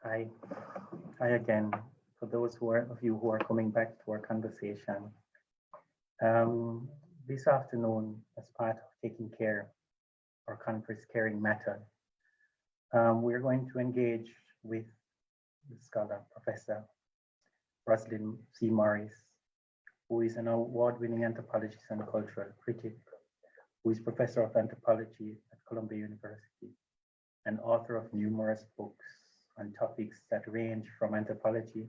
Hi, hi again. For those of you who are coming back to our conversation, um, this afternoon, as part of taking care, our conference caring matter, we're going to engage with the scholar, Professor Rosalind C. Morris, who is an award-winning anthropologist and cultural critic, who is professor of anthropology at Columbia University and author of numerous books on topics that range from anthropology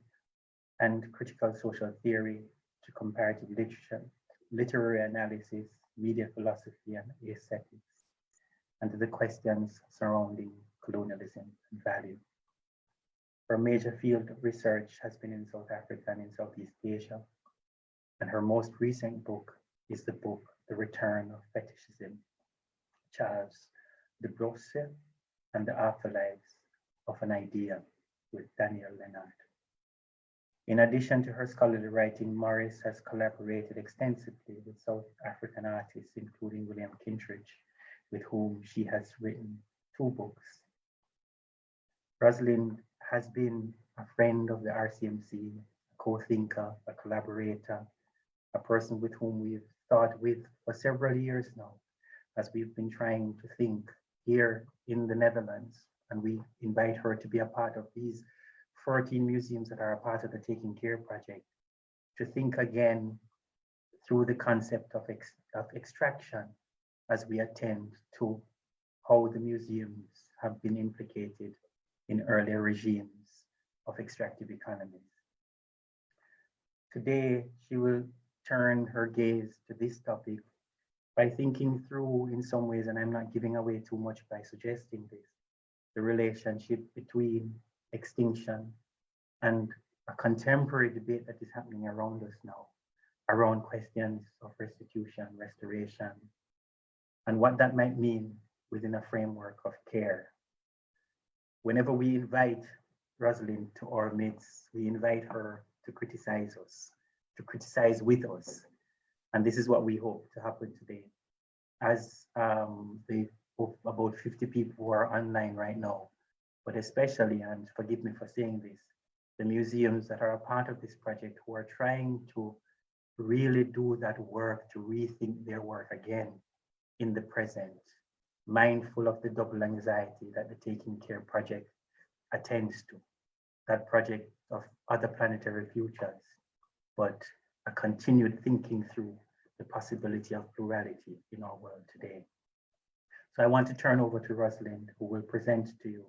and critical social theory to comparative literature, literary analysis, media philosophy, and aesthetics, and to the questions surrounding colonialism and value. Her major field of research has been in South Africa and in Southeast Asia, and her most recent book is the book, The Return of Fetishism, Charles de Brosse and the Afterlives of an Idea with Daniel Leonard. In addition to her scholarly writing, Morris has collaborated extensively with South African artists, including William Kintridge, with whom she has written 2 books. Rosalind has been a friend of the RCMC, a co-thinker, a collaborator, a person with whom we've thought with for several years now, as we've been trying to think here in the Netherlands, and we invite her to be a part of these 14 museums that are a part of the Taking Care project, to think again through the concept of extraction as we attend to how the museums have been implicated in earlier regimes of extractive economies. Today, she will turn her gaze to this topic by thinking through, in some ways, and I'm not giving away too much by suggesting this, the relationship between extinction and a contemporary debate that is happening around us now, around questions of restitution, restoration, and what that might mean within a framework of care. Whenever we invite Rosalind to our midst, we invite her to criticize us, to criticize with us. And this is what we hope to happen today. As the about 50 people who are online right now, but especially, and forgive me for saying this, the museums that are a part of this project who are trying to really do that work, to rethink their work again in the present, mindful of the double anxiety that the Taking Care project attends to, that project of other planetary futures, but a continued thinking through the possibility of plurality in our world today. So I want to turn over to Rosalind, who will present to you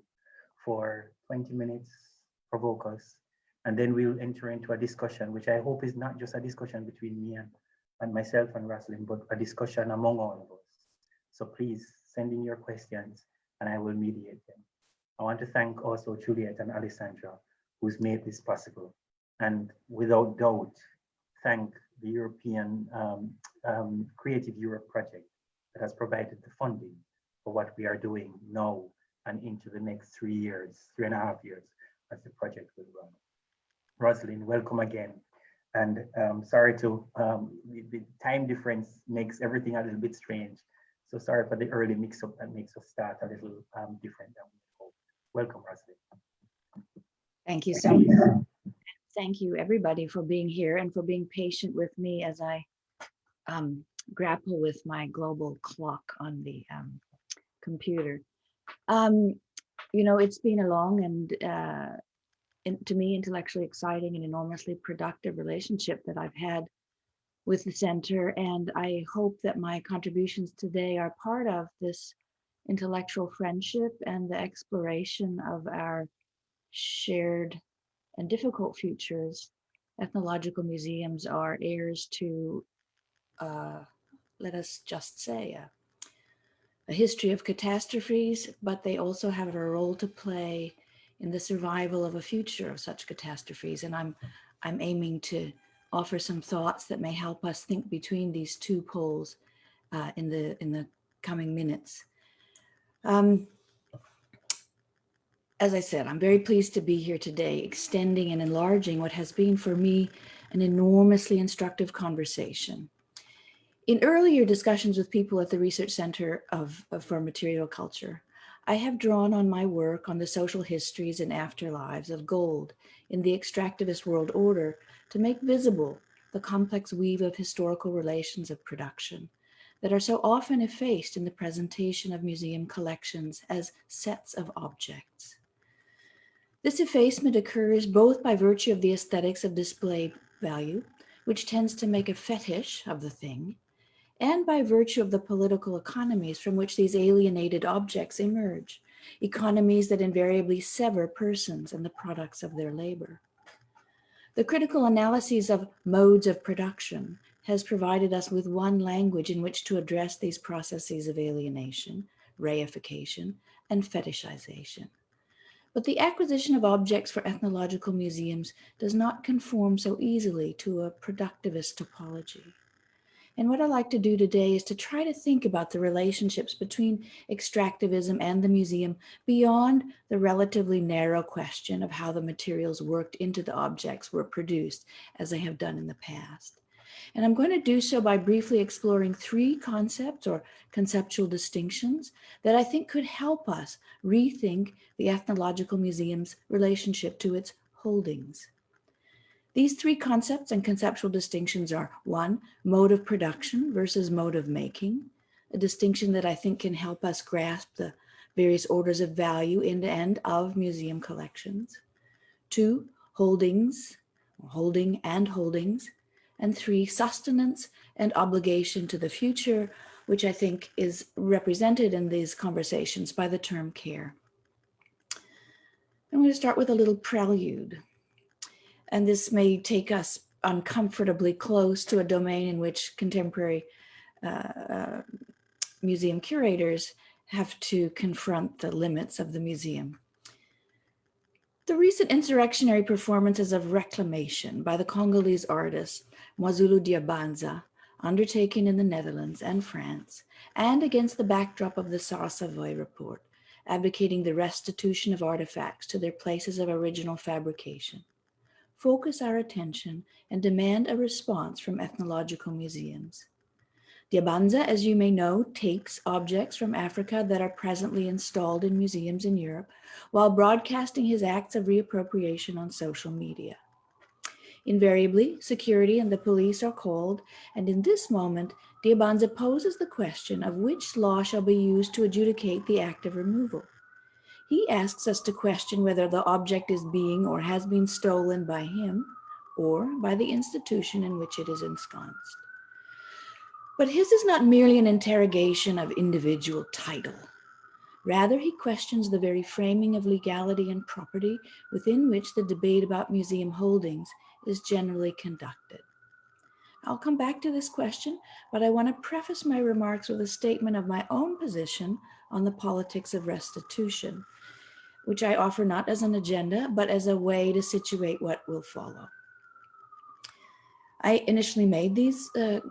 for 20 minutes, provoke us, and then we'll enter into a discussion, which I hope is not just a discussion between me and myself and Rosalind, but a discussion among all of us. So please send in your questions and I will mediate them. I want to thank also Juliet and Alessandra, who's made this possible. And without doubt, thank the European Creative Europe project that has provided the funding for what we are doing now and into the next 3 years, 3.5 years, as the project will run. Rosalind, welcome again. And sorry to, the time difference makes everything a little bit strange. So sorry for the early mix-up that makes us start a little different than we hoped. Welcome, Rosalind. Thank you so much. Thank you, everybody, for being here and for being patient with me as I grapple with my global clock on the computer. You know, it's been a long and to me, intellectually exciting and enormously productive relationship that I've had with the center. And I hope that my contributions today are part of this intellectual friendship and the exploration of our shared and difficult futures. Ethnological museums are heirs to, let us just say, a history of catastrophes, but they also have a role to play in the survival of a future of such catastrophes. And I'm aiming to offer some thoughts that may help us think between these 2 poles in the coming minutes. As I said, I'm very pleased to be here today, extending and enlarging what has been for me an enormously instructive conversation. In earlier discussions with people at the Research Center for Material Culture, I have drawn on my work on the social histories and afterlives of gold in the extractivist world order to make visible the complex weave of historical relations of production that are so often effaced in the presentation of museum collections as sets of objects. This effacement occurs both by virtue of the aesthetics of display value, which tends to make a fetish of the thing, and by virtue of the political economies from which these alienated objects emerge, economies that invariably sever persons and the products of their labor. The critical analyses of modes of production has provided us with one language in which to address these processes of alienation, reification, and fetishization. But the acquisition of objects for ethnological museums does not conform so easily to a productivist topology. And what I'd like to do today is to try to think about the relationships between extractivism and the museum beyond the relatively narrow question of how the materials worked into the objects were produced, as I have done in the past. And I'm going to do so by briefly exploring three concepts or conceptual distinctions that I think could help us rethink the ethnological museum's relationship to its holdings. These three concepts and conceptual distinctions are: one, mode of production versus mode of making, a distinction that I think can help us grasp the various orders of value end to end of museum collections. Two, holdings, holding and holdings. And three, sustenance and obligation to the future, which I think is represented in these conversations by the term care. I'm going to start with a little prelude. And this may take us uncomfortably close to a domain in which contemporary museum curators have to confront the limits of the museum. The recent insurrectionary performances of reclamation by the Congolese artist Mwazulu Diabanza, undertaken in the Netherlands and France, and against the backdrop of the Savoy report, advocating the restitution of artifacts to their places of original fabrication, focus our attention and demand a response from ethnological museums. Diabanza, as you may know, takes objects from Africa that are presently installed in museums in Europe while broadcasting his acts of reappropriation on social media. Invariably, security and the police are called, and in this moment, Diabanza poses the question of which law shall be used to adjudicate the act of removal. He asks us to question whether the object is being or has been stolen by him or by the institution in which it is ensconced. But his is not merely an interrogation of individual title. Rather, he questions the very framing of legality and property within which the debate about museum holdings is generally conducted. I'll come back to this question, but I want to preface my remarks with a statement of my own position on the politics of restitution, which I offer not as an agenda, but as a way to situate what will follow. I initially made these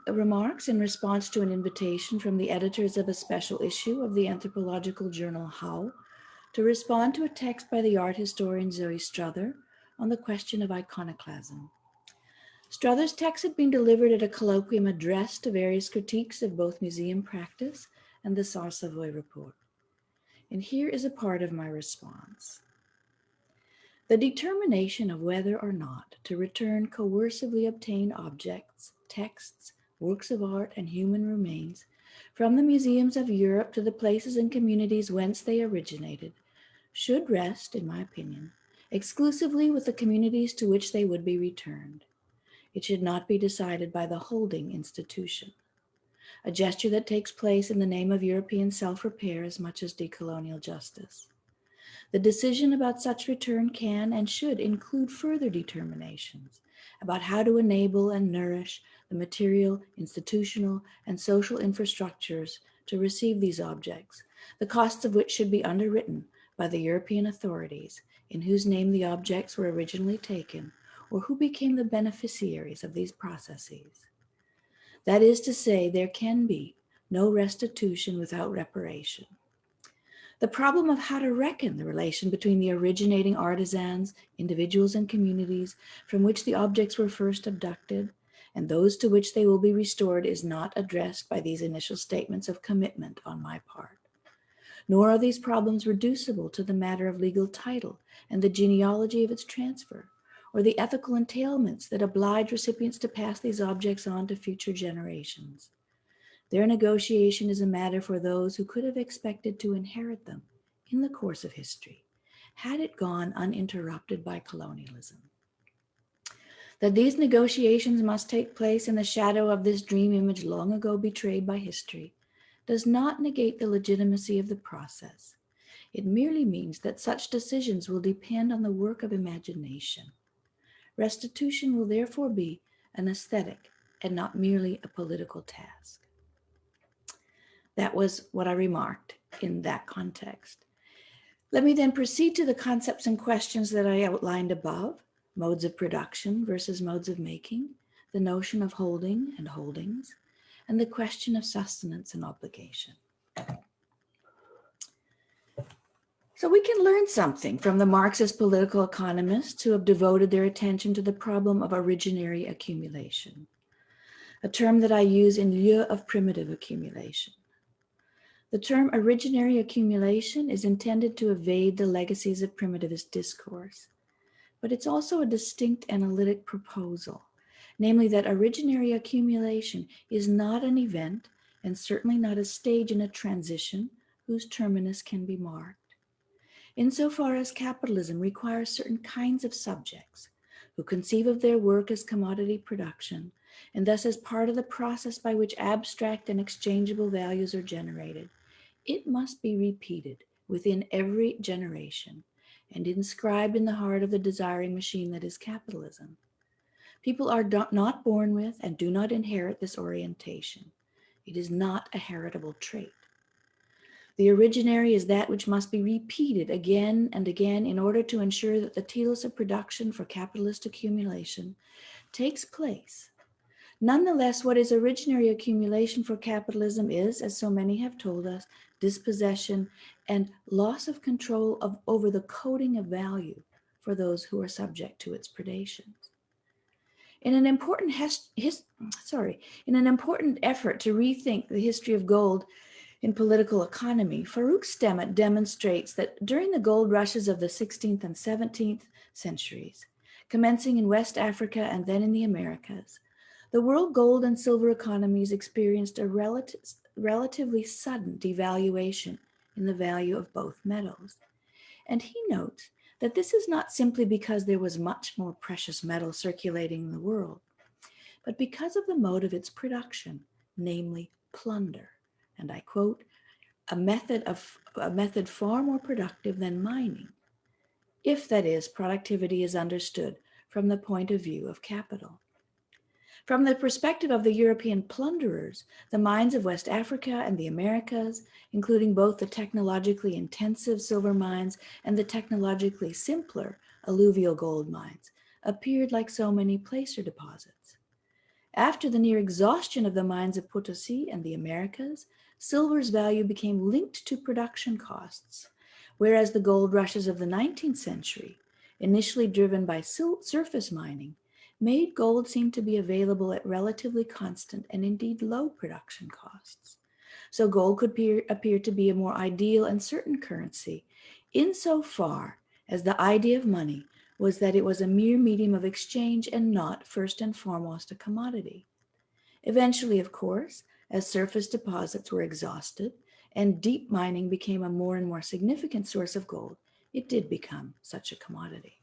remarks in response to an invitation from the editors of a special issue of the anthropological journal How to respond to a text by the art historian Zoe Strother on the question of iconoclasm. Strother's text had been delivered at a colloquium addressed to various critiques of both museum practice and the Savoy report. And here is a part of my response. The determination of whether or not to return coercively obtained objects, texts, works of art, and human remains from the museums of Europe to the places and communities whence they originated should rest, in my opinion, exclusively with the communities to which they would be returned. It should not be decided by the holding institution, a gesture that takes place in the name of European self-repair as much as decolonial justice. The decision about such return can and should include further determinations about how to enable and nourish the material, institutional, and social infrastructures to receive these objects, the costs of which should be underwritten by the European authorities in whose name the objects were originally taken or who became the beneficiaries of these processes. That is to say, there can be no restitution without reparation. The problem of how to reckon the relation between the originating artisans, individuals, and communities from which the objects were first abducted and those to which they will be restored is not addressed by these initial statements of commitment on my part. nor are these problems reducible to the matter of legal title and the genealogy of its transfer, or the ethical entailments that oblige recipients to pass these objects on to future generations. Their negotiation is a matter for those who could have expected to inherit them in the course of history, had it gone uninterrupted by colonialism. That these negotiations must take place in the shadow of this dream image long ago betrayed by history does not negate the legitimacy of the process. It merely means that such decisions will depend on the work of imagination. Restitution will therefore be an aesthetic and not merely a political task. That was what I remarked in that context. Let me then proceed to the concepts and questions that I outlined above: modes of production versus modes of making, the notion of holding and holdings, and the question of sustenance and obligation. So we can learn something from the Marxist political economists who have devoted their attention to the problem of originary accumulation, a term that I use in lieu of primitive accumulation. The term originary accumulation is intended to evade the legacies of primitivist discourse, but it's also a distinct analytic proposal, namely that originary accumulation is not an event and certainly not a stage in a transition whose terminus can be marked. Insofar as capitalism requires certain kinds of subjects who conceive of their work as commodity production and thus as part of the process by which abstract and exchangeable values are generated, it must be repeated within every generation and inscribed in the heart of the desiring machine that is capitalism. People are not born with and do not inherit this orientation. It is not a heritable trait. The originary is that which must be repeated again and again in order to ensure that the telos of production for capitalist accumulation takes place. Nonetheless, what is originary accumulation for capitalism is, as so many have told us, dispossession and loss of control over the coding of value for those who are subject to its predations. In an important effort to rethink the history of gold in political economy, Farouk Stemet demonstrates that during the gold rushes of the 16th and 17th centuries, commencing in West Africa and then in the Americas, the world gold and silver economies experienced a relatively sudden devaluation in the value of both metals. And he notes that this is not simply because there was much more precious metal circulating in the world, but because of the mode of its production, namely plunder. And I quote, a method far more productive than mining, if that is, productivity is understood from the point of view of capital. From the perspective of the European plunderers, the mines of West Africa and the Americas, including both the technologically intensive silver mines and the technologically simpler alluvial gold mines, appeared like so many placer deposits. After the near exhaustion of the mines of Potosi and the Americas, silver's value became linked to production costs, whereas the gold rushes of the 19th century, initially driven by surface mining, made gold seem to be available at relatively constant and indeed low production costs. So gold could appear to be a more ideal and certain currency insofar as the idea of money was that it was a mere medium of exchange and not first and foremost a commodity. Eventually, of course, as surface deposits were exhausted and deep mining became a more and more significant source of gold, it did become such a commodity.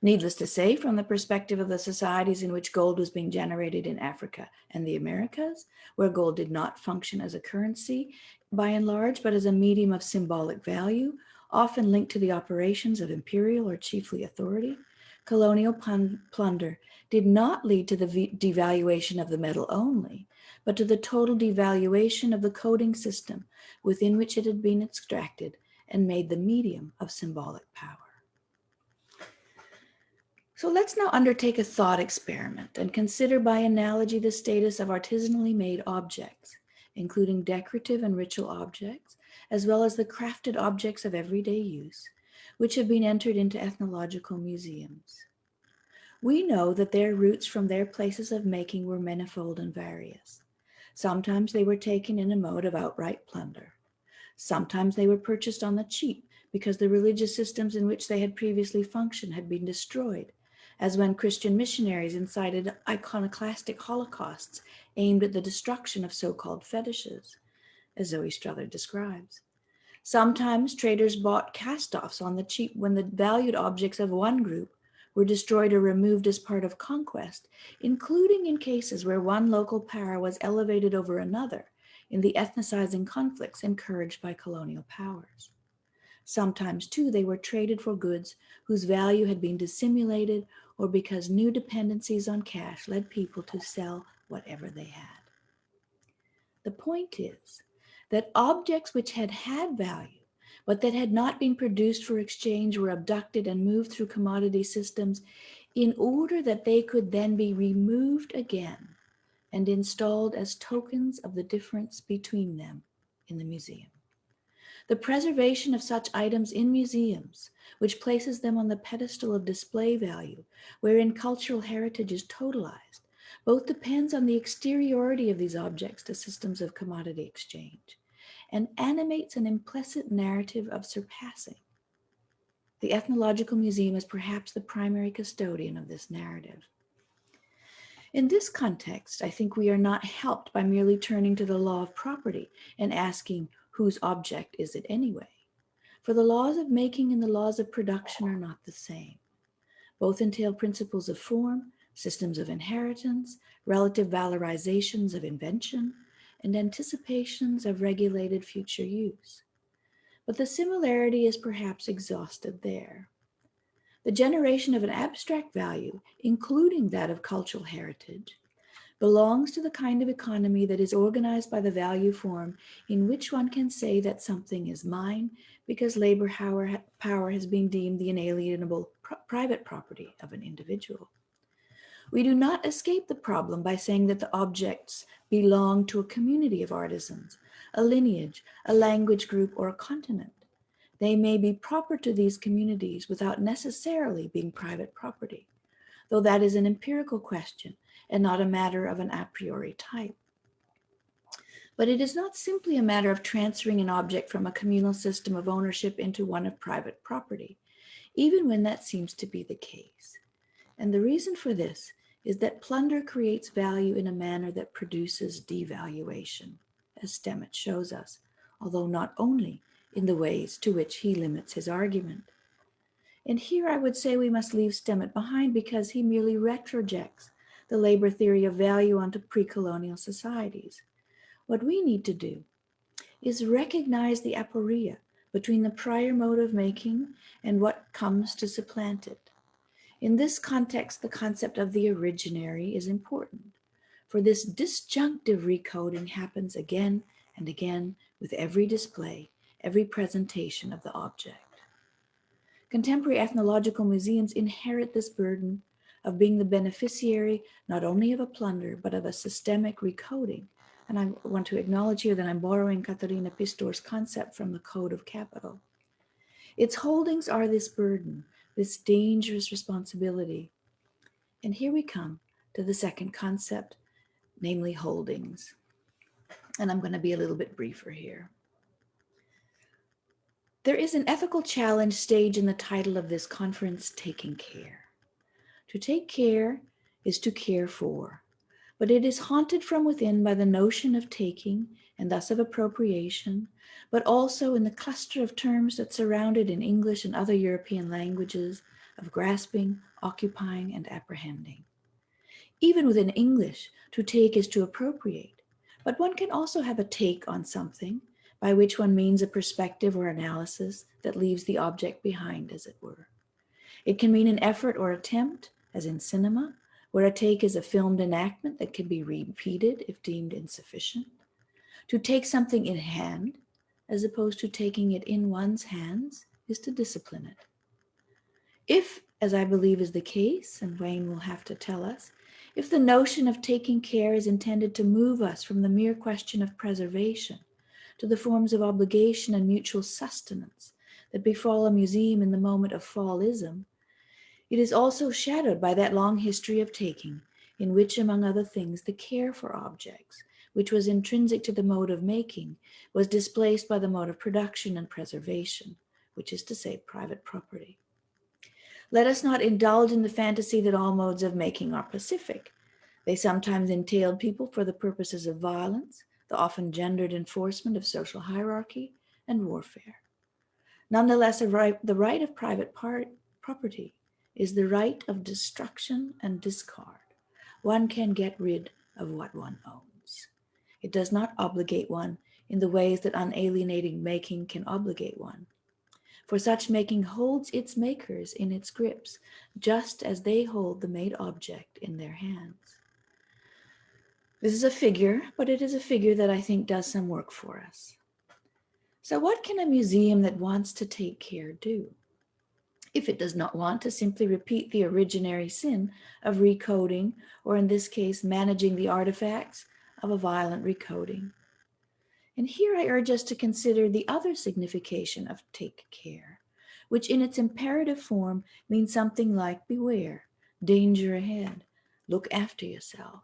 Needless to say, from the perspective of the societies in which gold was being generated in Africa and the Americas, where gold did not function as a currency by and large, but as a medium of symbolic value, often linked to the operations of imperial or chiefly authority, colonial plunder did not lead to the devaluation of the metal only, but to the total devaluation of the coding system within which it had been extracted and made the medium of symbolic power. So let's now undertake a thought experiment and consider by analogy the status of artisanally made objects, including decorative and ritual objects, as well as the crafted objects of everyday use, which have been entered into ethnological museums. We know that their roots from their places of making were manifold and various. Sometimes they were taken in a mode of outright plunder. Sometimes they were purchased on the cheap because the religious systems in which they had previously functioned had been destroyed, as when Christian missionaries incited iconoclastic holocausts aimed at the destruction of so-called fetishes, as Zoe Strother describes. Sometimes traders bought cast-offs on the cheap when the valued objects of one group were destroyed or removed as part of conquest, including in cases where one local power was elevated over another in the ethnicizing conflicts encouraged by colonial powers. Sometimes, too, they were traded for goods whose value had been dissimulated or because new dependencies on cash led people to sell whatever they had. The point is that objects which had value, but that had not been produced for exchange were abducted and moved through commodity systems in order that they could then be removed again and installed as tokens of the difference between them in the museum. The preservation of such items in museums, which places them on the pedestal of display value, wherein cultural heritage is totalized, both depends on the exteriority of these objects to systems of commodity exchange and animates an implicit narrative of surpassing. The Ethnological Museum is perhaps the primary custodian of this narrative. In this context, I think we are not helped by merely turning to the law of property and asking, whose object is it anyway? For the laws of making and the laws of production are not the same. Both entail principles of form, systems of inheritance, relative valorizations of invention, and anticipations of regulated future use. But the similarity is perhaps exhausted there. The generation of an abstract value, including that of cultural heritage, belongs to the kind of economy that is organized by the value form in which one can say that something is mine because labor power has been deemed the inalienable private property of an individual. We do not escape the problem by saying that the objects belong to a community of artisans, a lineage, a language group, or a continent. They may be proper to these communities without necessarily being private property, though that is an empirical question and not a matter of an a priori type. But it is not simply a matter of transferring an object from a communal system of ownership into one of private property, even when that seems to be the case. And the reason for this is that plunder creates value in a manner that produces devaluation, as Sept shows us, although not only in the ways to which he limits his argument. And here I would say we must leave Sept behind because he merely retrojects the labor theory of value onto pre-colonial societies. What we need to do is recognize the aporia between the prior mode of making and what comes to supplant it. In this context, the concept of the originary is important, for this disjunctive recoding happens again and again with every display, every presentation of the object. Contemporary ethnological museums inherit this burden of being the beneficiary not only of a plunder, but of a systemic recoding. And I want to acknowledge here that I'm borrowing Katarina Pistor's concept from the Code of Capital. Its holdings are this burden, this dangerous responsibility. And here we come to the second concept, namely holdings. And I'm going to be a little bit briefer here. There is an ethical challenge stage in the title of this conference, Taking Care. To take care is to care for, but it is haunted from within by the notion of taking and thus of appropriation, but also in the cluster of terms that surround it in English and other European languages of grasping, occupying, and apprehending. Even within English, to take is to appropriate, but one can also have a take on something, by which one means a perspective or analysis that leaves the object behind, as it were. It can mean an effort or attempt, as in cinema, where a take is a filmed enactment that can be repeated if deemed insufficient. To take something in hand, as opposed to taking it in one's hands, is to discipline it. If, as I believe is the case, and Wayne will have to tell us, if the notion of taking care is intended to move us from the mere question of preservation to the forms of obligation and mutual sustenance that befall a museum in the moment of fallism, it is also shadowed by that long history of taking, in which, among other things, the care for objects, which was intrinsic to the mode of making, was displaced by the mode of production and preservation, which is to say private property. Let us not indulge in the fantasy that all modes of making are pacific. They sometimes entailed people for the purposes of violence, the often gendered enforcement of social hierarchy, and warfare. Nonetheless, the right of private property is the right of destruction and discard. One can get rid of what one owns. It does not obligate one in the ways that unalienating making can obligate one. For such making holds its makers in its grips, just as they hold the made object in their hands. This is a figure, but it is a figure that I think does some work for us. So what can a museum that wants to take care do? If it does not want to simply repeat the originary sin of recoding, or in this case, managing the artifacts of a violent recoding. And here I urge us to consider the other signification of take care, which in its imperative form means something like beware, danger ahead, look after yourself.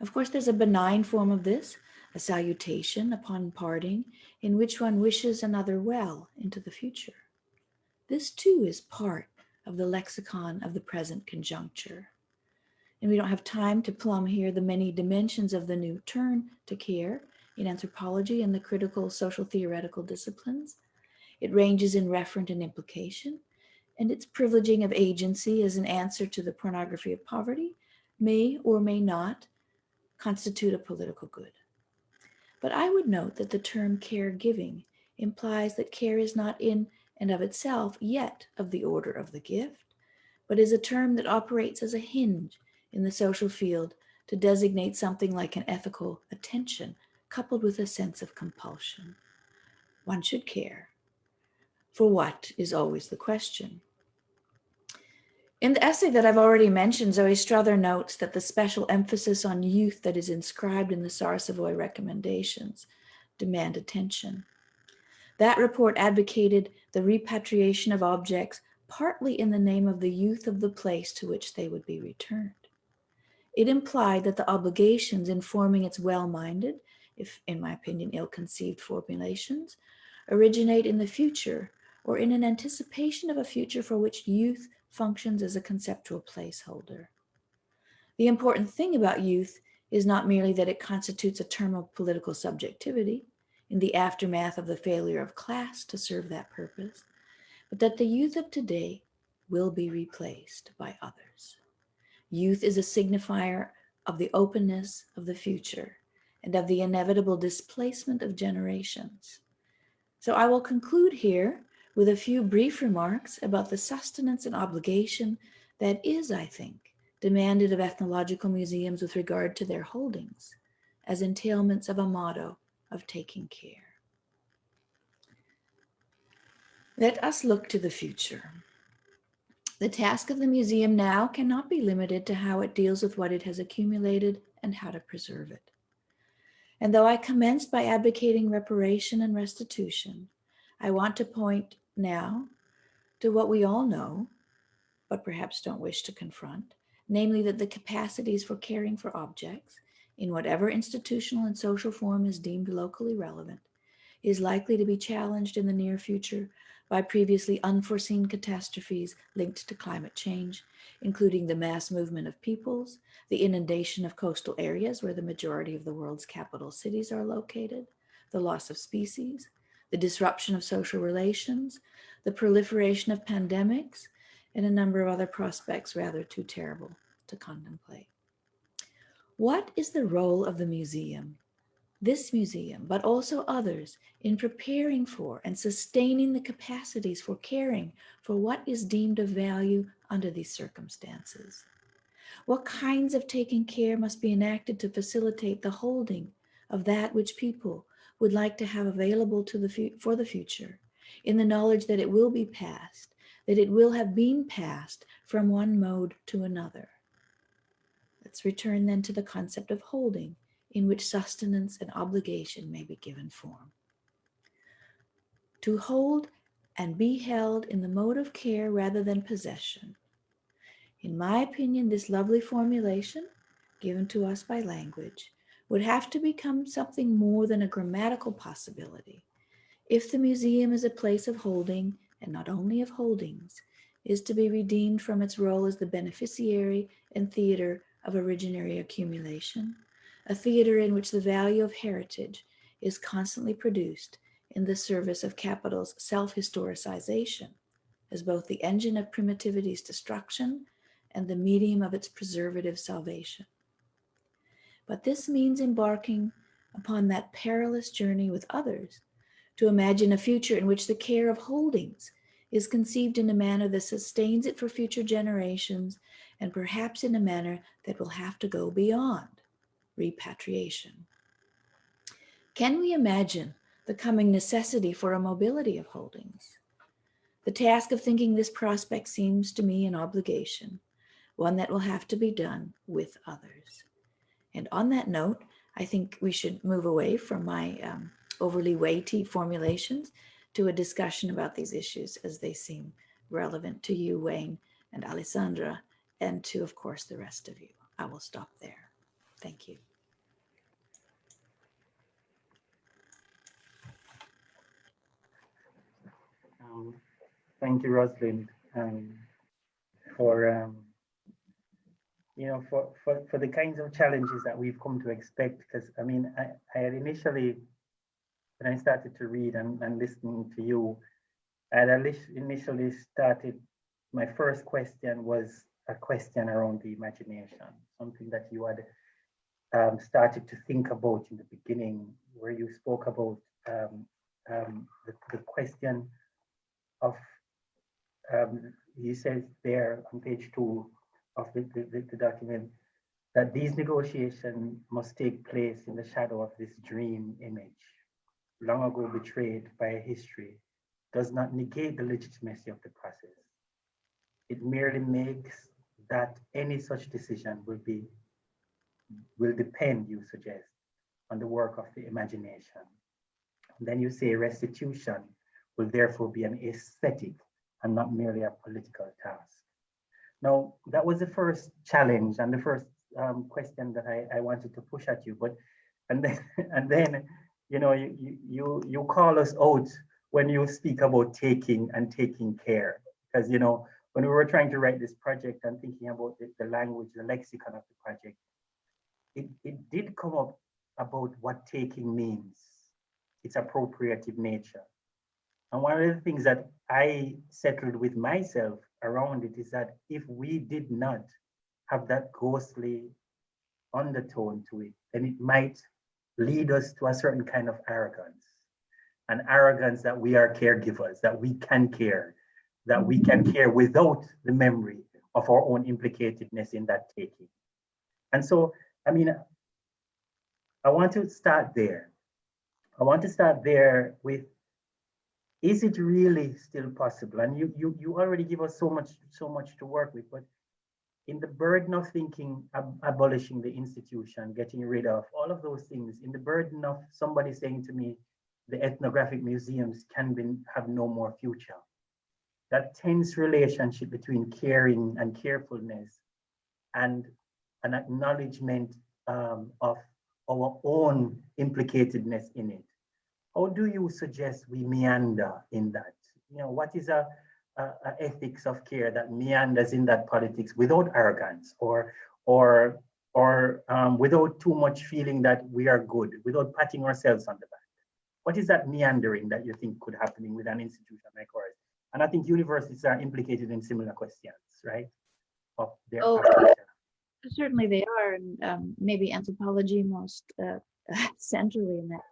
Of course, there's a benign form of this, a salutation upon parting, in which one wishes another well into the future. This too is part of the lexicon of the present conjuncture. And we don't have time to plumb here the many dimensions of the new turn to care in anthropology and the critical social theoretical disciplines. It ranges in referent and implication, and its privileging of agency as an answer to the pornography of poverty may or may not constitute a political good. But I would note that the term caregiving implies that care is not in and of itself yet of the order of the gift, but is a term that operates as a hinge in the social field to designate something like an ethical attention coupled with a sense of compulsion. One should care. For what is always the question. In the essay that I've already mentioned, Zoe Strother notes that the special emphasis on youth that is inscribed in the Sar-Savoy recommendations demand attention. That report advocated the repatriation of objects partly in the name of the youth of the place to which they would be returned. It implied that the obligations informing its well-minded, if in my opinion ill-conceived formulations, originate in the future or in an anticipation of a future for which youth functions as a conceptual placeholder. The important thing about youth is not merely that it constitutes a term of political subjectivity in the aftermath of the failure of class to serve that purpose, but that the youth of today will be replaced by others. Youth is a signifier of the openness of the future and of the inevitable displacement of generations. So I will conclude here with a few brief remarks about the sustenance and obligation that is, I think, demanded of ethnological museums with regard to their holdings as entailments of a motto of taking care. Let us look to the future. The task of the museum now cannot be limited to how it deals with what it has accumulated and how to preserve it. And though I commenced by advocating reparation and restitution, I want to point now to what we all know, but perhaps don't wish to confront, namely that the capacities for caring for objects, in whatever institutional and social form is deemed locally relevant, is likely to be challenged in the near future by previously unforeseen catastrophes linked to climate change, including the mass movement of peoples, the inundation of coastal areas where the majority of the world's capital cities are located, the loss of species, the disruption of social relations, the proliferation of pandemics, and a number of other prospects rather too terrible to contemplate. What is the role of the museum, this museum, but also others, in preparing for and sustaining the capacities for caring for what is deemed of value under these circumstances? What kinds of taking care must be enacted to facilitate the holding of that which people would like to have available to for the future, in the knowledge that it will be passed, that it will have been passed from one mode to another? Let's return then to the concept of holding, in which sustenance and obligation may be given form. To hold and be held in the mode of care rather than possession. In my opinion, this lovely formulation, given to us by language, would have to become something more than a grammatical possibility if the museum as a place of holding, and not only of holdings, is to be redeemed from its role as the beneficiary and theater of originary accumulation, a theater in which the value of heritage is constantly produced in the service of capital's self-historicization, as both the engine of primitivity's destruction and the medium of its preservative salvation. But this means embarking upon that perilous journey with others to imagine a future in which the care of holdings is conceived in a manner that sustains it for future generations, and perhaps in a manner that will have to go beyond repatriation. Can we imagine the coming necessity for a mobility of holdings? The task of thinking this prospect seems to me an obligation, one that will have to be done with others. And on that note, I think we should move away from my overly weighty formulations to a discussion about these issues as they seem relevant to you, Wayne and Alessandra, and to, of course, the rest of you. I will stop there. Thank you. Thank you, Rosalind, for for the kinds of challenges that we've come to expect. Because I mean, I had initially, when I started to read and listening to you, I had initially started, my first question was a question around the imagination, something that you had started to think about in the beginning, where you spoke about the question of, you said there on page 2 of the document, that these negotiations must take place in the shadow of this dream image, long ago betrayed by a history, does not negate the legitimacy of the process. It merely makes that any such decision will depend, you suggest, on the work of the imagination. And then you say restitution will therefore be an aesthetic and not merely a political task. Now, that was the first challenge and the first question that I wanted to push at you. But and then you call us out when you speak about taking and taking care, because when we were trying to write this project and thinking about the language, the lexicon of the project, it did come up about what taking means, its appropriative nature. And one of the things that I settled with myself around it is that if we did not have that ghostly undertone to it, then it might lead us to a certain kind of arrogance. An arrogance that we are caregivers, that we can care, that we can care without the memory of our own implicatedness in that taking. And so, I mean, I want to start there. I want to start there with, is it really still possible? And you already give us so much to work with, but in the burden of thinking, abolishing the institution, getting rid of all of those things, in the burden of somebody saying to me, the ethnographic museums have no more future. That tense relationship between caring and carefulness and an acknowledgement of our own implicatedness in it. How do you suggest we meander in that? What is a ethics of care that meanders in that politics without arrogance or without too much feeling that we are good, without patting ourselves on the back? What is that meandering that you think could happen with an institution like ours? And I think universities are implicated in similar questions, right? Of their Certainly they are, and maybe anthropology most centrally in that.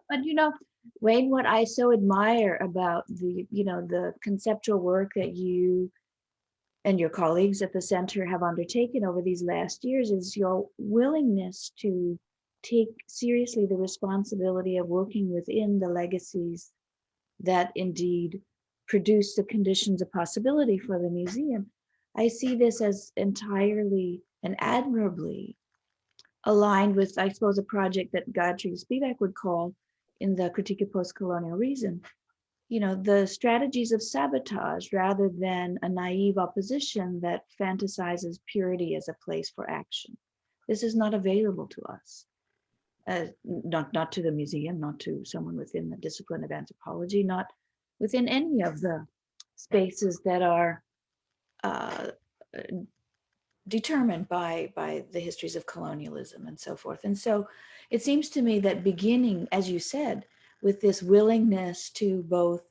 But Wayne, what I so admire about the conceptual work that you and your colleagues at the center have undertaken over these last years is your willingness to take seriously the responsibility of working within the legacies that indeed produce the conditions of possibility for the museum. I see this as entirely and admirably aligned with, I suppose, a project that Gayatri Spivak would call, in the Critique of Post-Colonial Reason, the strategies of sabotage rather than a naive opposition that fantasizes purity as a place for action. This is not available to us. not to the museum, not to someone within the discipline of anthropology, not within any of the spaces that are determined by the histories of colonialism and so forth. And so it seems to me that beginning, as you said, with this willingness to both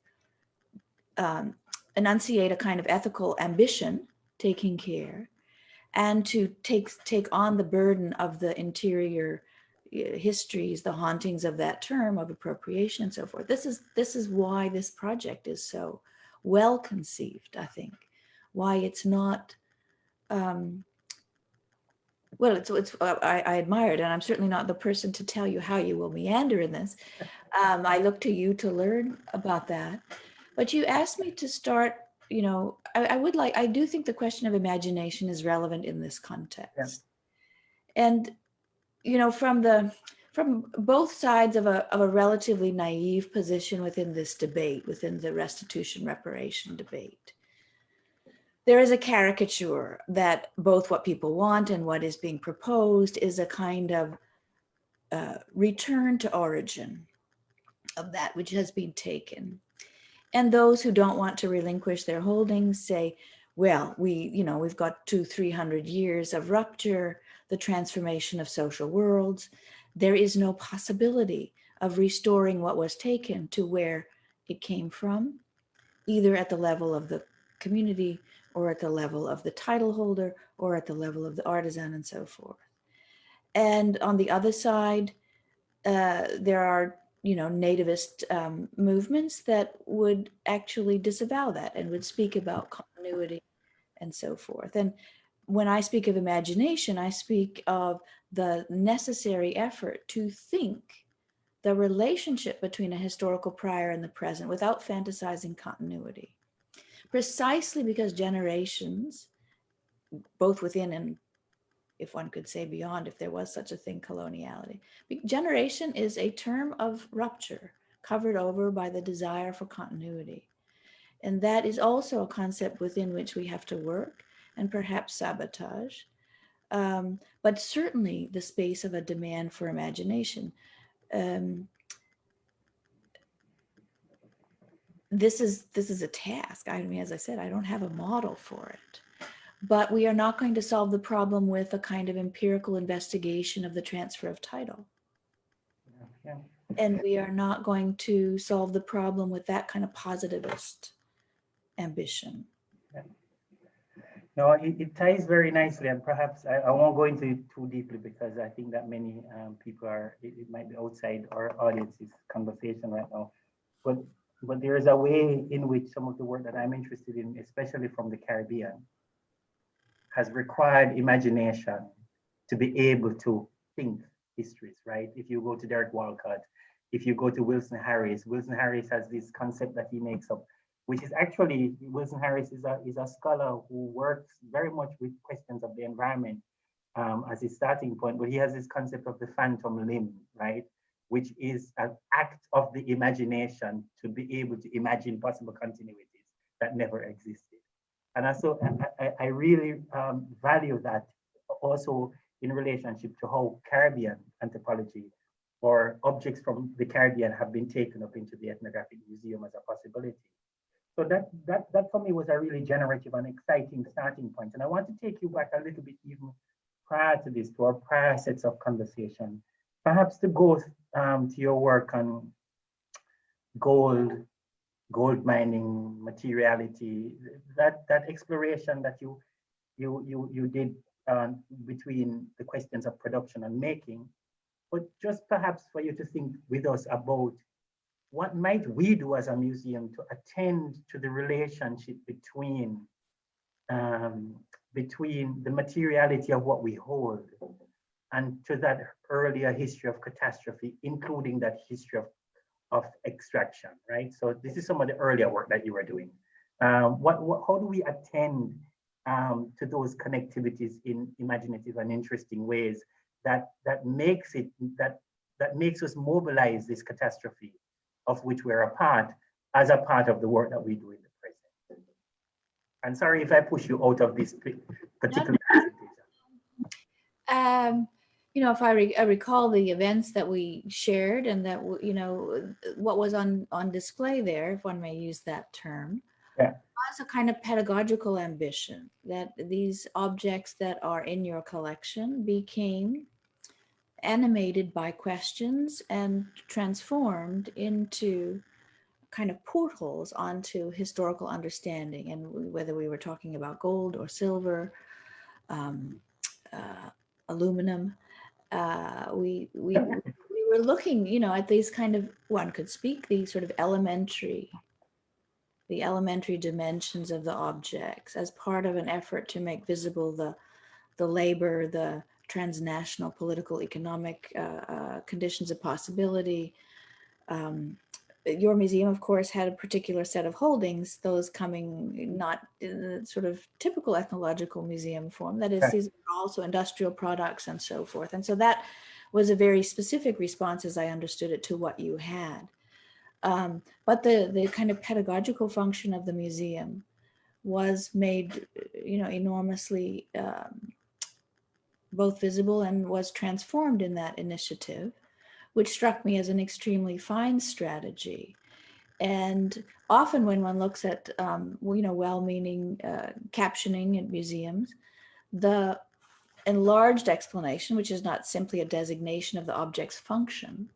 enunciate a kind of ethical ambition, taking care, and to take on the burden of the interior histories, the hauntings of that term of appropriation and so forth. This is why this project is so well conceived, I think. Why it's not, well, I admire it, and I'm certainly not the person to tell you how you will meander in this. I look to you to learn about that. But you asked me to start, you know, I do think the question of imagination is relevant in this context. Yeah. And, you know, from both sides of a relatively naive position within this debate, within the restitution reparation debate, there is a caricature that both what people want and what is being proposed is a kind of return to origin of that which has been taken. And those who don't want to relinquish their holdings say, well, we've got 200-300 years of rupture, the transformation of social worlds. There is no possibility of restoring what was taken to where it came from, either at the level of the community or at the level of the title holder or at the level of the artisan and so forth. And on the other side, there are nativist movements that would actually disavow that and would speak about continuity and so forth. And when I speak of imagination, I speak of the necessary effort to think the relationship between a historical prior and the present without fantasizing continuity. Precisely because generations, both within and, if one could say, beyond, if there was such a thing, coloniality. Generation is a term of rupture covered over by the desire for continuity. And that is also a concept within which we have to work and perhaps sabotage. But certainly the space of a demand for imagination. This is a task. I mean, as I said, I don't have a model for it. But we are not going to solve the problem with a kind of empirical investigation of the transfer of title. Yeah. And we are not going to solve the problem with that kind of positivist ambition. Yeah. No, it ties very nicely, and perhaps I won't go into it too deeply because I think that many people it might be outside our audience's conversation right now. But there is a way in which some of the work that I'm interested in, especially from the Caribbean, has required imagination to be able to think histories, right? If you go to Derek Walcott, if you go to Wilson Harris has this concept that he makes up, which is actually, Wilson Harris is a scholar who works very much with questions of the environment as his starting point, but he has this concept of the phantom limb, right? Which is an act of the imagination to be able to imagine possible continuities that never existed. And also, I really value that also in relationship to how Caribbean anthropology or objects from the Caribbean have been taken up into the Ethnographic Museum as a possibility. So that for me was a really generative and exciting starting point. And I want to take you back a little bit even prior to this, to our prior sets of conversation, perhaps to go to your work on gold mining, materiality, that exploration that you did between the questions of production and making, but just perhaps for you to think with us about what might we do as a museum to attend to the relationship between the materiality of what we hold and to that earlier history of catastrophe, including that history of extraction, right? So this is some of the earlier work that you were doing. How do we attend to those connectivities in imaginative and interesting ways that makes us mobilize this catastrophe of which we're a part, as a part of the work that we do in the present? And sorry if I push you out of this particular presentation. if I recall the events that we shared and that, what was on display there, if one may use that term, Yeah. was a kind of pedagogical ambition that these objects that are in your collection became animated by questions and transformed into kind of portals onto historical understanding. And whether we were talking about gold or silver, um, aluminum, we were looking, at these kind of, one could speak, these sort of the elementary dimensions of the objects as part of an effort to make visible the labor, the transnational political, economic conditions of possibility. Your museum, of course, had a particular set of holdings, those coming not in the sort of typical ethnological museum form. That is, Yeah. these are also industrial products and so forth. And so that was a very specific response, as I understood it, to what you had. But the kind of pedagogical function of the museum was made, enormously both visible and was transformed in that initiative, which struck me as an extremely fine strategy. And often when one looks at, well-meaning captioning in museums, the enlarged explanation, which is not simply a designation of the object's function,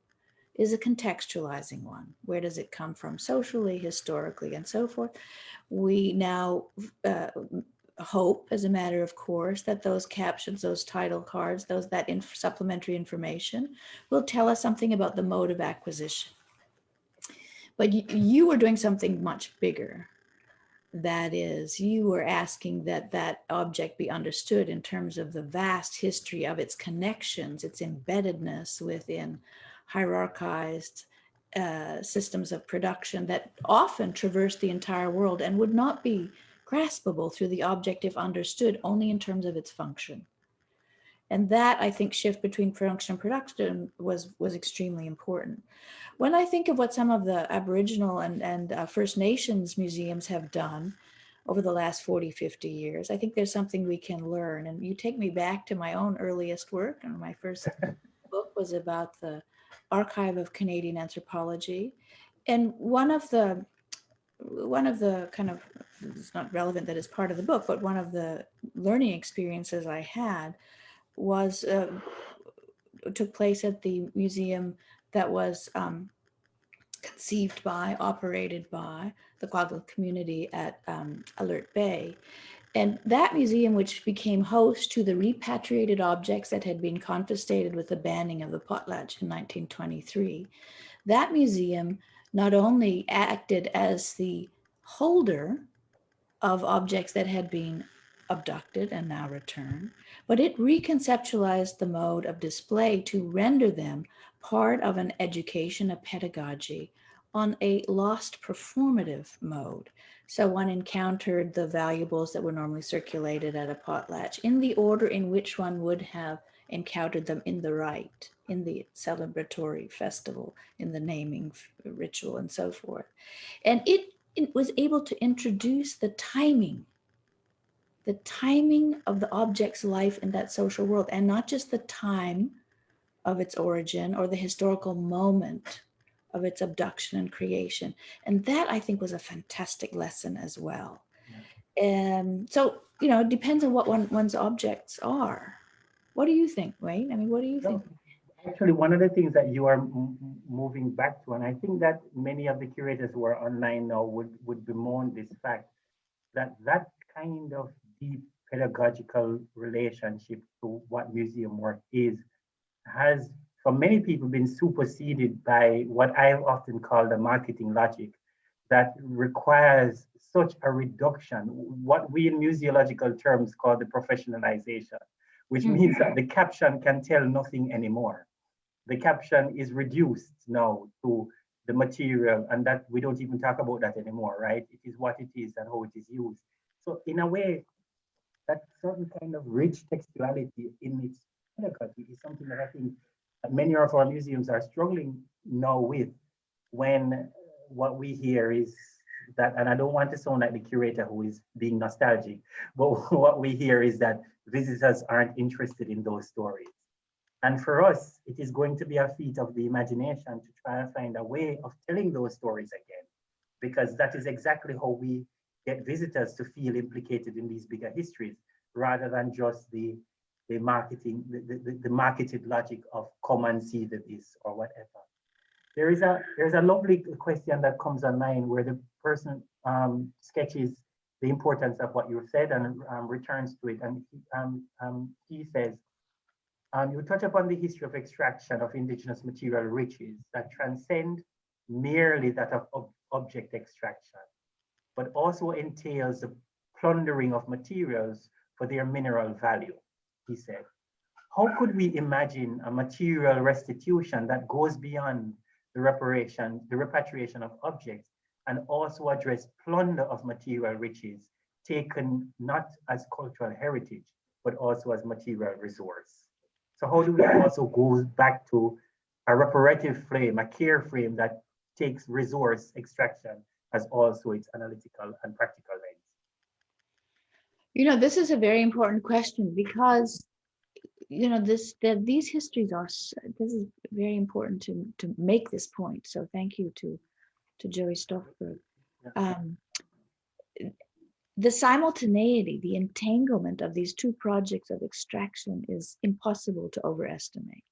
is a contextualizing one. Where does it come from socially, historically, and so forth? We now hope, as a matter of course, that those captions, those title cards, that supplementary information will tell us something about the mode of acquisition. But you were doing something much bigger. That is, you were asking that object be understood in terms of the vast history of its connections, its embeddedness within hierarchized systems of production that often traverse the entire world and would not be graspable through the object if understood only in terms of its function. And that, I think, shift between function and production was extremely important. When I think of what some of the Aboriginal and First Nations museums have done over the last 40, 50 years, I think there's something we can learn. And you take me back to my own earliest work, and my first book was about the Archive of Canadian Anthropology. And one of the kind of, it's not relevant that it's part of the book, but one of the learning experiences I had was took place at the museum that was conceived by, operated by the Kwagga community at Alert Bay. And that museum, which became host to the repatriated objects that had been confiscated with the banning of the potlatch in 1923, that museum not only acted as the holder of objects that had been abducted and now returned, but it reconceptualized the mode of display to render them part of an education, a pedagogy on a lost performative mode. So one encountered the valuables that were normally circulated at a potlatch in the order in which one would have encountered them in the rite, in the celebratory festival, in the naming ritual, and so forth. And it was able to introduce the timing of the object's life in that social world, and not just the time of its origin or the historical moment of its abduction and creation. And that, I think, was a fantastic lesson as well. And so, it depends on what one's objects are. What do you think, Wayne? I mean, what do you think? Actually, one of the things that you are moving back to, and I think that many of the curators who are online now would bemoan this fact, that kind of deep pedagogical relationship to what museum work is has, for many people, been superseded by what I often call the marketing logic that requires such a reduction, what we in museological terms call the professionalization, which means that the caption can tell nothing anymore. The caption is reduced now to the material, and that we don't even talk about that anymore, right? It is what it is and how it is used. So in a way, that certain kind of rich textuality in its pedagogy is something that I think that many of our museums are struggling now with, when what we hear is that, and I don't want to sound like the curator who is being nostalgic, but what we hear is that visitors aren't interested in those stories. And for us, it is going to be a feat of the imagination to try and find a way of telling those stories again, because that is exactly how we get visitors to feel implicated in these bigger histories, rather than just the marketing, the marketed logic of come and see this or whatever. There's a lovely question that comes online where the person sketches the importance of what you said and returns to it. And he says, you touch upon the history of extraction of indigenous material riches that transcend merely that of object extraction, but also entails the plundering of materials for their mineral value, he said. How could we imagine a material restitution that goes beyond the repatriation of objects and also address plunder of material riches taken not as cultural heritage, but also as material resource? So how do we also go back to a reparative frame, a care frame that takes resource extraction as also its analytical and practical lens? You know, this is a very important question because, you know, these histories are, this is very important to make this point. So thank you to Joey Stoffberg. The simultaneity, the entanglement of these two projects of extraction is impossible to overestimate.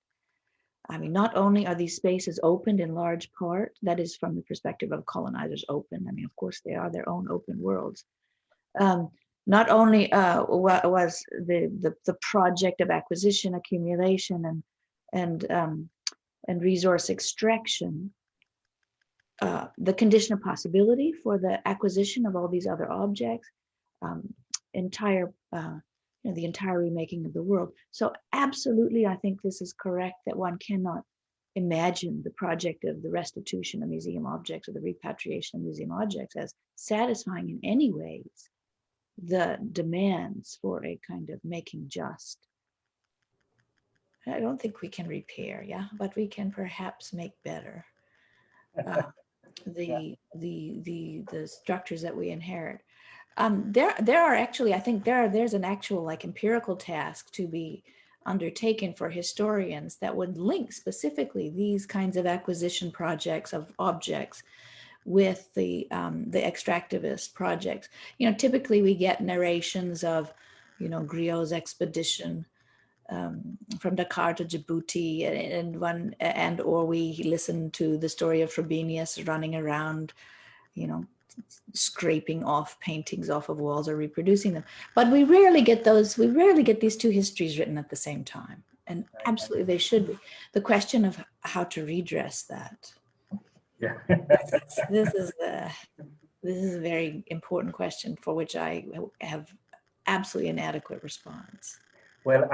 I mean, not only are these spaces opened in large part, that is from the perspective of colonizers open. I mean, of course, they are their own open worlds. Not only was the project of acquisition, accumulation, and resource extraction the condition of possibility for the acquisition of all these other objects, the entire remaking of the world. So absolutely, I think this is correct that one cannot imagine the project of the restitution of museum objects or the repatriation of museum objects as satisfying in any ways the demands for a kind of making just. I don't think we can repair, yeah, but we can perhaps make better the structures that we inherit. There are actually, I think there's an actual like empirical task to be undertaken for historians that would link specifically these kinds of acquisition projects of objects with the extractivist projects. You know, typically we get narrations of, you know, Griot's expedition from Dakar to Djibouti, or we listen to the story of Frobenius running around, you know, scraping off paintings off of walls or reproducing them. But we rarely get these two histories written at the same time. And absolutely they should be. The question of how to redress that. Yeah. This is a very important question for which I have absolutely inadequate response. Well,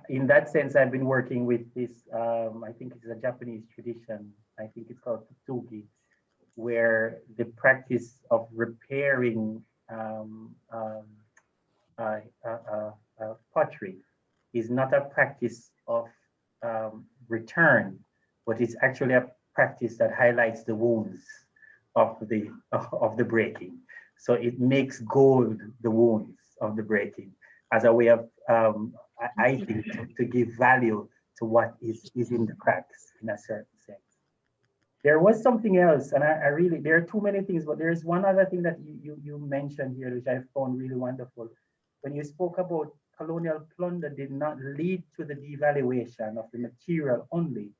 in that sense, I've been working with this, I think it's a Japanese tradition. I think it's called Tsugi, where the practice of repairing pottery is not a practice of return, but it's actually a practice that highlights the wounds of the breaking. So it makes gold the wounds of the breaking as a way of, I think, to give value to what is in the cracks in a certain sense. There was something else, and I really, there are too many things, but there's one other thing that you mentioned here, which I found really wonderful. When you spoke about colonial plunder did not lead to the devaluation of the material only,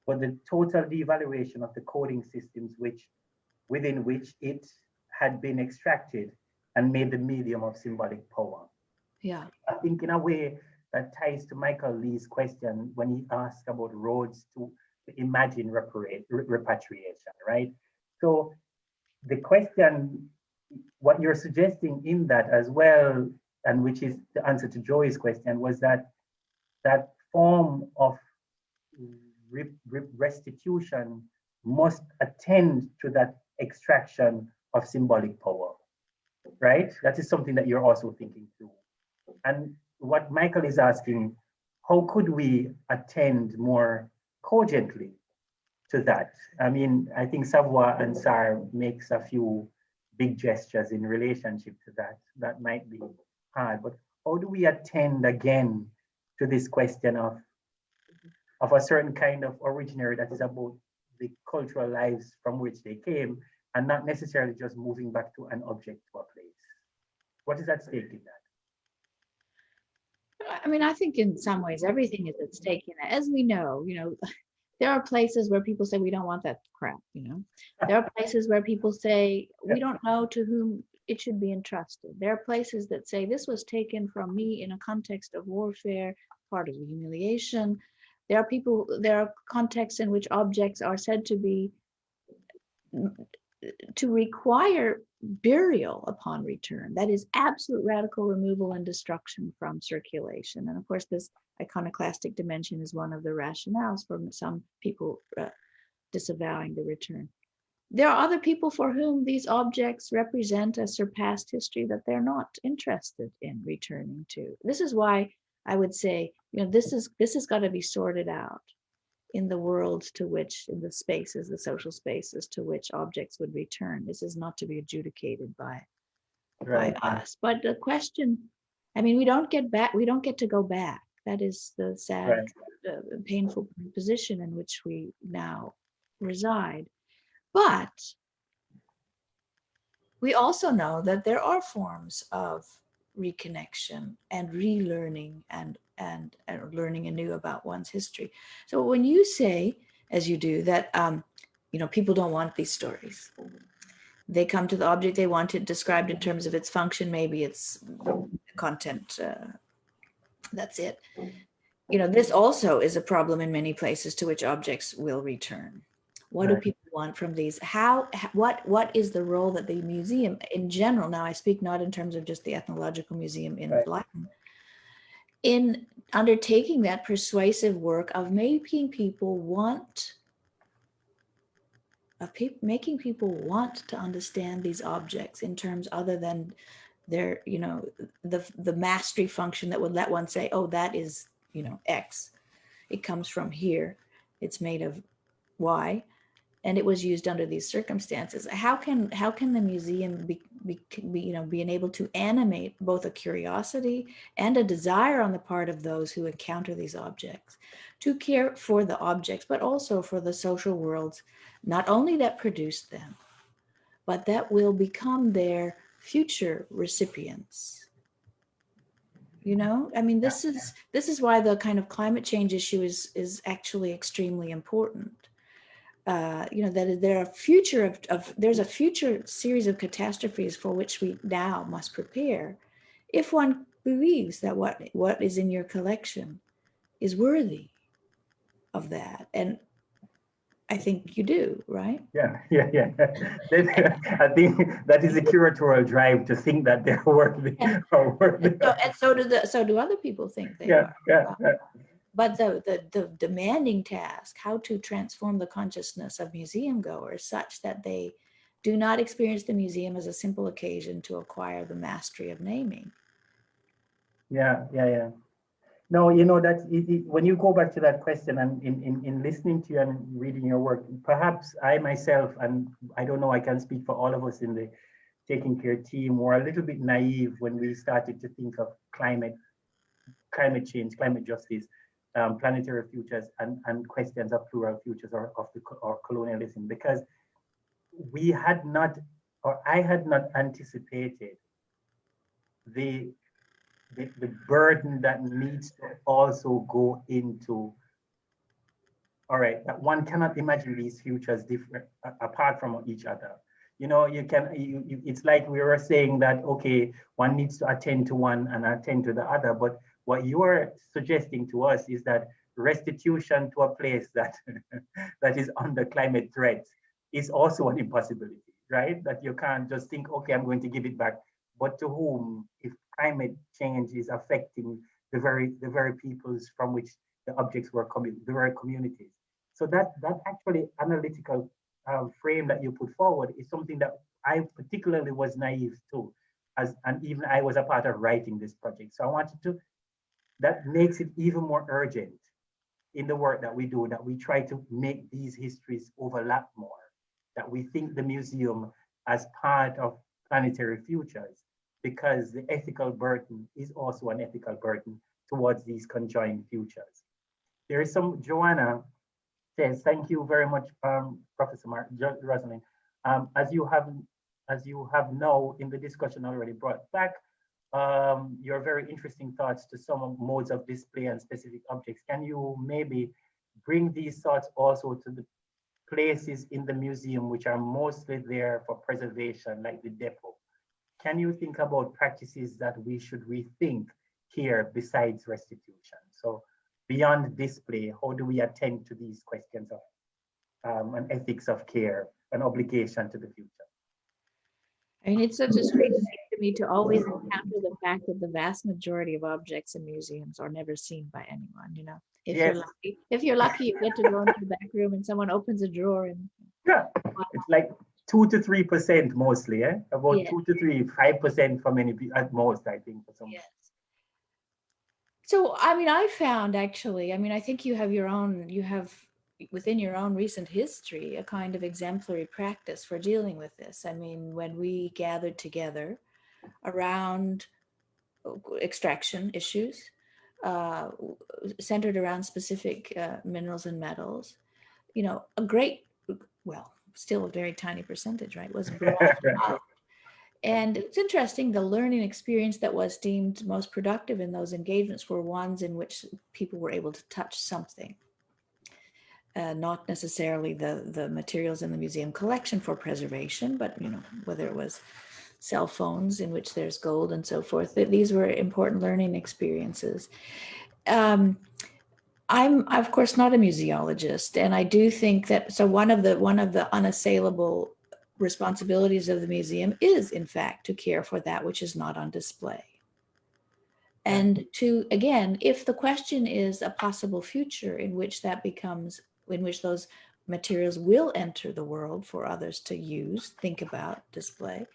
but the total devaluation of the coding systems within which it had been extracted and made the medium of symbolic power. Yeah. I think in a way that ties to Michael Lee's question when he asked about roads to imagine repatriation, right? So the question, what you're suggesting in that as well, and which is the answer to Joey's question, was that that form of restitution must attend to that extraction of symbolic power, right? That is something that you're also thinking through. And what Michael is asking, how could we attend more cogently to that? I mean, I think Savoy and Sar makes a few big gestures in relationship to that. That might be hard, but how do we attend again to this question of of a certain kind of originary that is about the cultural lives from which they came, and not necessarily just moving back to an object to a place. What is at stake in that? I mean, I think in some ways everything is at stake in it. As we know, there are places where people say we don't want that crap, There are places where people say we don't know to whom it should be entrusted. There are places that say this was taken from me in a context of warfare, part of the humiliation. There are contexts in which objects are said to require burial upon return. That is absolute radical removal and destruction from circulation. And of course, this iconoclastic dimension is one of the rationales for some people disavowing the return. There are other people for whom these objects represent a surpassed history that they're not interested in returning to. This is why I would say, this has got to be sorted out in the worlds to which, in the spaces, the social spaces to which objects would return. This is not to be adjudicated by us. But the question, I mean, we don't get to go back. That is the sad, painful position in which we now reside. But we also know that there are forms of reconnection and relearning and learning anew about one's history. So when you say, as you do, that people don't want these stories, they come to the object, they want it described in terms of its function, maybe its content, that's it. This also is a problem in many places to which objects will return. What do people want from these? What is the role that the museum in general, now I speak not in terms of just the Ethnological Museum in Latin, in undertaking that persuasive work of making people want to understand these objects in terms other than their, the mastery function that would let one say, oh, that is, X. It comes from here. It's made of Y. And it was used under these circumstances. How can the museum be enabled to animate both a curiosity and a desire on the part of those who encounter these objects to care for the objects, but also for the social worlds, not only that produced them, but that will become their future recipients? I mean, this is why the kind of climate change issue is actually extremely important. That there are there's a future series of catastrophes for which we now must prepare, if one believes that what is in your collection is worthy of that. And I think you do, right? Yeah. I think that is a curatorial drive to think that they're worthy. Yeah. And so do other people think they are. Yeah. But the demanding task, how to transform the consciousness of museum goers such that they do not experience the museum as a simple occasion to acquire the mastery of naming. Yeah. No, that's when you go back to that question and in listening to you and reading your work, perhaps I myself, and I don't know, I can speak for all of us in the Taking Care team, were a little bit naive when we started to think of climate change, climate justice, planetary futures, and questions of plural futures or colonialism, because we had not, or I had not anticipated the burden that needs to also go into, all right, that one cannot imagine these futures different apart from each other. It's like we were saying that, okay, one needs to attend to one and attend to the other, but what you are suggesting to us is that restitution to a place that that is under climate threat is also an impossibility, right? That you can't just think, okay, I'm going to give it back, but to whom, if climate change is affecting the very peoples from which the objects were coming, the very communities. So that actually analytical frame that you put forward is something that I particularly was naive to, and even I was a part of writing this project. So I wanted to, that makes it even more urgent in the work that we do, that we try to make these histories overlap more, that we think the museum as part of planetary futures, because the ethical burden is also an ethical burden towards these conjoined futures. There is some, Joanna says, thank you very much, Professor Rosalind. As you have now in the discussion already brought back your very interesting thoughts to some modes of display and specific objects. Can you maybe bring these thoughts also to the places in the museum which are mostly there for preservation, like the depot? Can you think about practices that we should rethink here besides restitution? So beyond display, how do we attend to these questions of an ethics of care, an obligation to the future? I mean, it's such a strange thing to me to always encounter the fact that the vast majority of objects in museums are never seen by anyone, you know. Yes. If you're lucky, you get to go into the back room and someone opens a drawer and Yeah, it's like 2 to 3% mostly, eh? About Yeah. 2 to 5% for many people at most, I think, for some. Yes. So, I mean, I found actually, I mean, I think you have within your own recent history, a kind of exemplary practice for dealing with this. I mean, when we gathered together around extraction issues, centered around specific minerals and metals, you know, still a very tiny percentage, right, was brought up. And it's interesting, the learning experience that was deemed most productive in those engagements were ones in which people were able to touch something. Not necessarily the materials in the museum collection for preservation, but, you know, whether it was cell phones in which there's gold and so forth, these were important learning experiences. I'm of course not a museologist, and I do think that, so one of the unassailable responsibilities of the museum is, in fact, to care for that which is not on display. And to, again, if the question is a possible future in which those materials will enter the world for others to use, think about, display,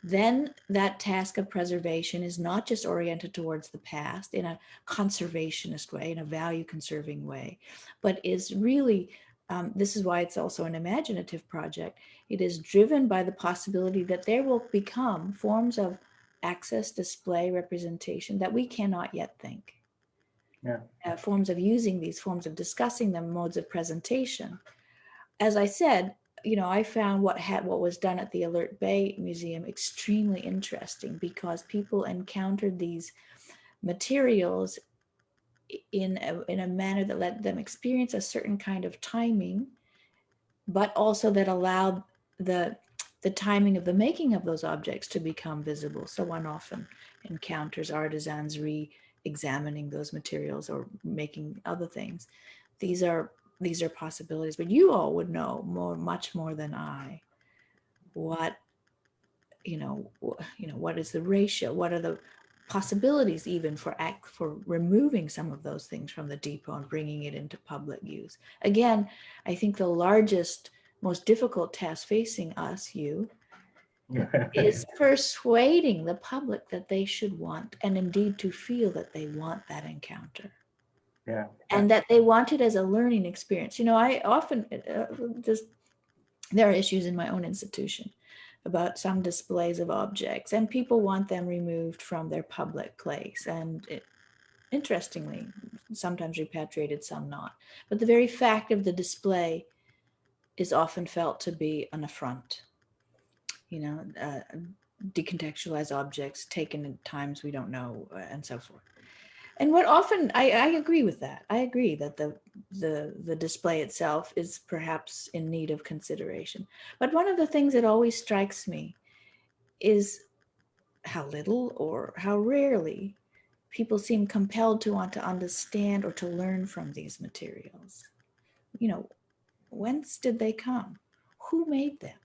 then that task of preservation is not just oriented towards the past in a conservationist way, in a value conserving way, but is really, this is why it's also an imaginative project. It is driven by the possibility that there will become forms of access, display, representation that we cannot yet think. Yeah. Forms of using these, forms of discussing them, modes of presentation. As I said, you know, I found what was done at the Alert Bay Museum extremely interesting, because people encountered these materials in a manner that let them experience a certain kind of timing, but also that allowed the timing of the making of those objects to become visible. So one often encounters artisans re-examining those materials or making other things. These are possibilities, but you all would know much more than I, what what is the ratio, what are the possibilities even for removing some of those things from the depot and bringing it into public use. Again, I think the largest, most difficult task facing us, is persuading the public that they should want, and indeed to feel that they want that encounter. Yeah. And that they want it as a learning experience. You know, I often there are issues in my own institution about some displays of objects, and people want them removed from their public place. And interestingly, sometimes repatriated, some not. But the very fact of the display is often felt to be an affront. You know, decontextualized objects taken in times we don't know, and so forth. And what often, I agree with that. I agree that the display itself is perhaps in need of consideration. But one of the things that always strikes me is how little or how rarely people seem compelled to want to understand or to learn from these materials. You know, whence did they come? Who made them?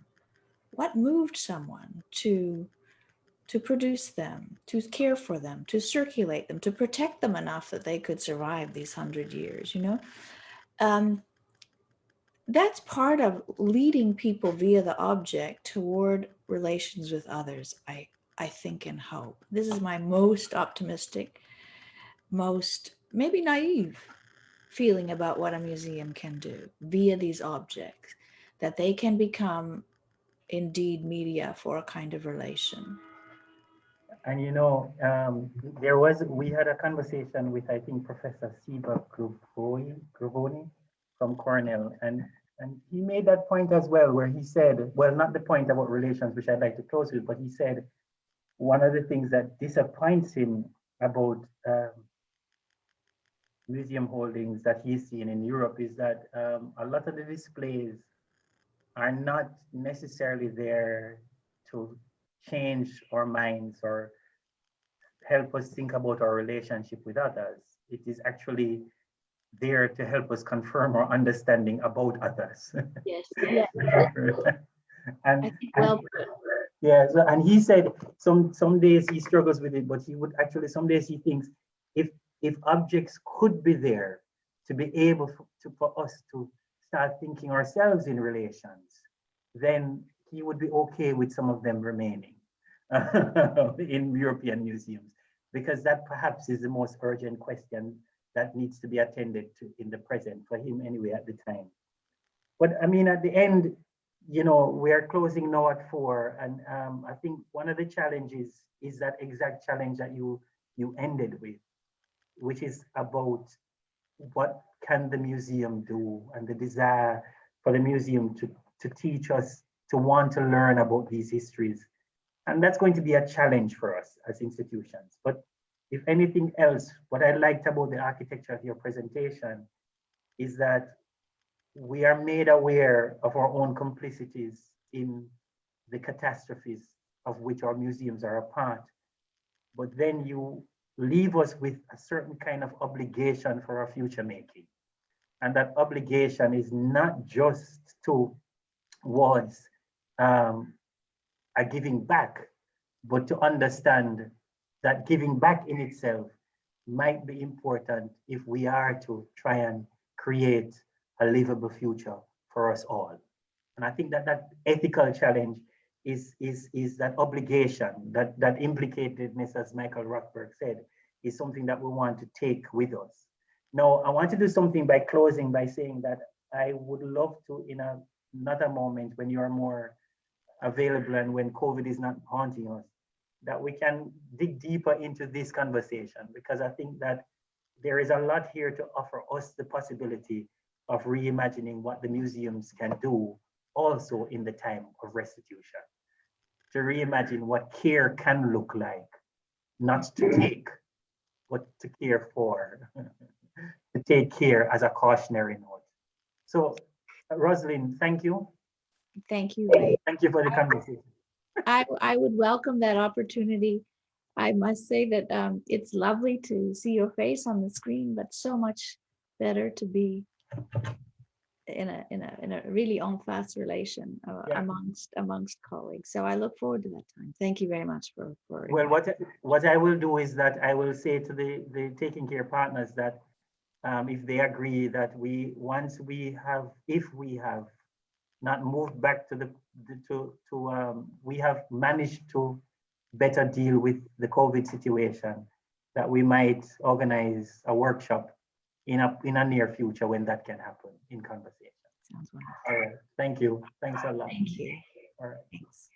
What moved someone to produce them, to care for them, to circulate them, to protect them enough that they could survive these 100 years, you know? That's part of leading people via the object toward relations with others, I think and hope. This is my most optimistic, most maybe naive feeling about what a museum can do via these objects, that they can become indeed media for a kind of relation. And we had a conversation with, I think, Professor Siba Gravoni from Cornell, and he made that point as well, where he said, well, not the point about relations, which I'd like to close with, but he said one of the things that disappoints him about museum holdings that he's seen in Europe is that a lot of the displays are not necessarily there to change our minds or help us think about our relationship with others. It is actually there to help us confirm our understanding about others. Yes, yes. and, I think, and well, yeah, so, and he said some days he struggles with it, but he would actually, some days he thinks if objects could be there to be able for us to start thinking ourselves in relations, then he would be okay with some of them remaining in European museums, because that perhaps is the most urgent question that needs to be attended to in the present, for him anyway at the time. But I mean, at the end, we are closing now at 4, and I think one of the challenges is that exact challenge that you ended with, which is about what can the museum do, and the desire for the museum to teach us to want to learn about these histories. And that's going to be a challenge for us as institutions. But if anything else, what I liked about the architecture of your presentation is that we are made aware of our own complicities in the catastrophes of which our museums are a part. But then you leave us with a certain kind of obligation for our future making. And that obligation is not just towards a giving back, but to understand that giving back in itself might be important if we are to try and create a livable future for us all. And I think that that ethical challenge is that obligation, that implicatedness, as Michael Rothberg said, is something that we want to take with us. Now, I want to do something by closing by saying that I would love to, in another moment when you are more available and when COVID is not haunting us, that we can dig deeper into this conversation, because I think that there is a lot here to offer us the possibility of reimagining what the museums can do also in the time of restitution. To reimagine what care can look like, not to take, but to care for, to take care as a cautionary note. So, Rosalind, thank you. thank you. Thank you for the conversation. I would welcome that opportunity. I must say that it's lovely to see your face on the screen, but so much better to be in a really en face relation Yeah. amongst colleagues. So I look forward to that time. Thank you very much for Well, what I will do is that I will say to the taking care partners that if they agree that if we have not moved back to we have managed to better deal with the COVID situation, that we might organize a workshop in a near future when that can happen in conversation. Sounds wonderful. All right. Thank you. Thanks a lot. Thank you. All right. Thanks.